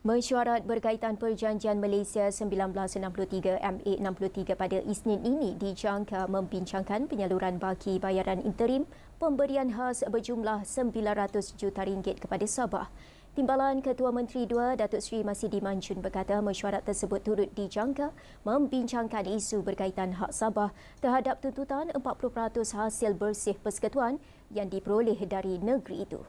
Mesyuarat berkaitan Perjanjian Malaysia 1963 MA63 pada Isnin ini dijangka membincangkan penyaluran baki bayaran interim pemberian khas berjumlah RM900 juta kepada Sabah. Timbalan Ketua Menteri 2 Datuk Seri Masidi Mancun berkata mesyuarat tersebut turut dijangka membincangkan isu berkaitan hak Sabah terhadap tuntutan 40% hasil bersih persekutuan yang diperoleh dari negeri itu.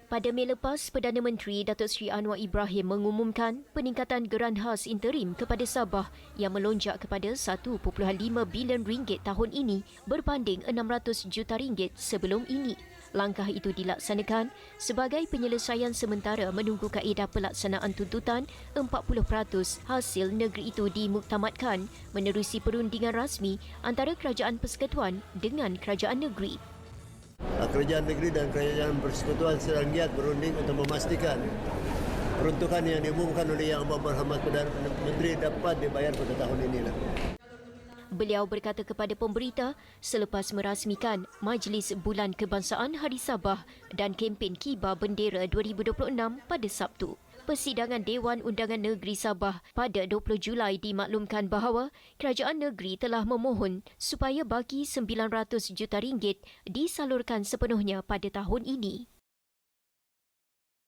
Pada Mei lepas, Perdana Menteri Datuk Seri Anwar Ibrahim mengumumkan peningkatan geran khas interim kepada Sabah yang melonjak kepada RM1.5 bilion tahun ini berbanding RM600 juta sebelum ini. Langkah itu dilaksanakan sebagai penyelesaian sementara menunggu kaedah pelaksanaan tuntutan 40% hasil negeri itu dimuktamadkan menerusi perundingan rasmi antara Kerajaan Persekutuan dengan Kerajaan Negeri. Kerajaan negeri dan kerajaan persekutuan sedang giat berunding untuk memastikan peruntukan yang diumumkan oleh Yang Amat Berhormat Perdana Menteri dapat dibayar pada tahun inilah. Beliau berkata kepada pemberita selepas merasmikan Majlis Bulan Kebangsaan Hari Sabah dan kempen Kibar Bendera 2026 pada Sabtu. Persidangan Dewan Undangan Negeri Sabah pada 20 Julai dimaklumkan bahawa kerajaan negeri telah memohon supaya baki RM900 juta disalurkan sepenuhnya pada tahun ini.